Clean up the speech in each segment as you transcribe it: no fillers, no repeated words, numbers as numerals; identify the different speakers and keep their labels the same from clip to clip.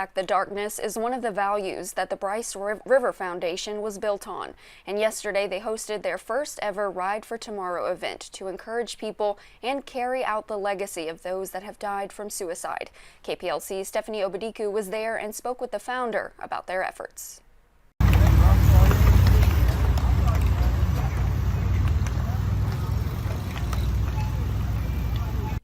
Speaker 1: The darkness is one of the values that the Bryce River Foundation was built on, and yesterday they hosted their first ever Ride for Tomorrow event to encourage people and carry out the legacy of those that have died from suicide. KPLC's Stephanie Obadiku was there and spoke with the founder about their efforts.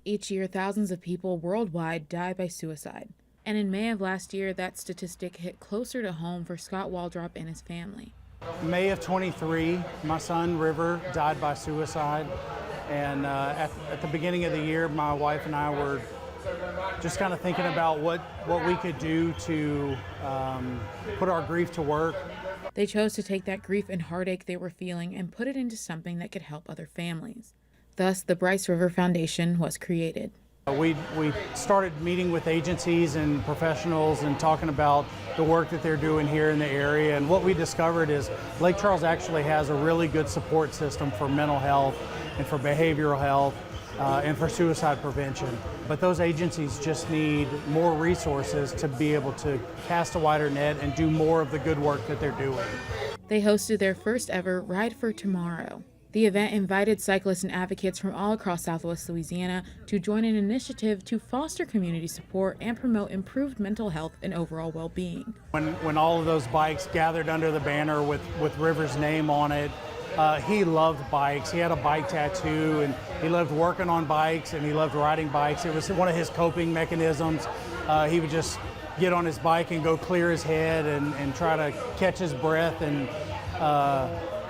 Speaker 2: Each year, thousands of people worldwide die by suicide. And in May of last year, that statistic hit closer to home for Scott Waldrop and his family.
Speaker 3: May of 23, my son River died by suicide. And at the beginning of the year, my wife and I were just kind of thinking about what we could do to put our grief to work.
Speaker 2: They chose to take that grief and heartache they were feeling and put it into something that could help other families. Thus, the Bryce River Foundation was created.
Speaker 3: We started meeting with agencies and professionals and talking about the work that they're doing here in the area. And what we discovered is Lake Charles actually has a really good support system for mental health and for behavioral health and for suicide prevention. But those agencies just need more resources to be able to cast a wider net and do more of the good work that they're doing.
Speaker 2: They hosted their first ever Ride for Tomorrow. The event invited cyclists and advocates from all across Southwest Louisiana to join an initiative to foster community support and promote improved mental health and overall well-being.
Speaker 3: When all of those bikes gathered under the banner with River's name on it, he loved bikes. He had a bike tattoo, and he loved working on bikes, and he loved riding bikes. It was one of his coping mechanisms. He would just get on his bike and go clear his head and try to catch his breath and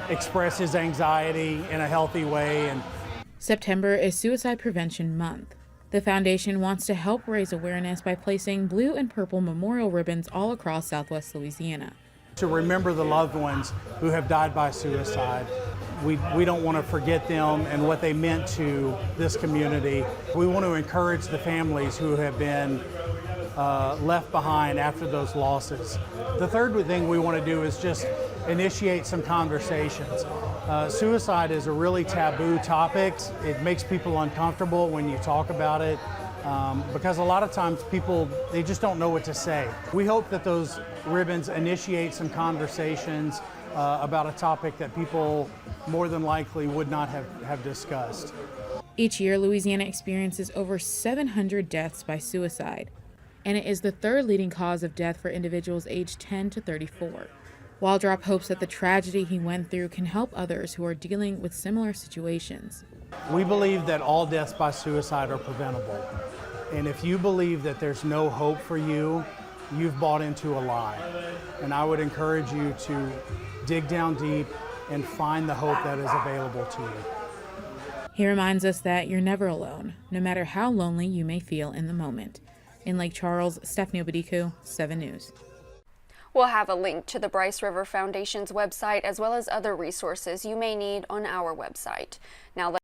Speaker 3: express his anxiety in a healthy way. And
Speaker 2: September is Suicide Prevention Month. The foundation wants to help raise awareness by placing blue and purple memorial ribbons all across Southwest Louisiana.
Speaker 3: To remember the loved ones who have died by suicide. We don't want to forget them and what they meant to this community. We want to encourage the families who have been left behind after those losses. The third thing we want to do is just initiate some conversations. Suicide is a really taboo topic. It makes people uncomfortable when you talk about it because a lot of times people, they just don't know what to say. We hope that those ribbons initiate some conversations about a topic that people more than likely would not have discussed.
Speaker 2: Each year, Louisiana experiences over 700 deaths by suicide, and it is the third leading cause of death for individuals aged 10 to 34. Waldrop hopes that the tragedy he went through can help others who are dealing with similar situations.
Speaker 3: We believe that all deaths by suicide are preventable. And if you believe that there's no hope for you, you've bought into a lie. And I would encourage you to dig down deep and find the hope that is available to you.
Speaker 2: He reminds us that you're never alone, no matter how lonely you may feel in the moment. In Lake Charles, Stephanie Obadiku, 7 News.
Speaker 1: We'll have a link to the Bryce River Foundation's website as well as other resources you may need on our website. Now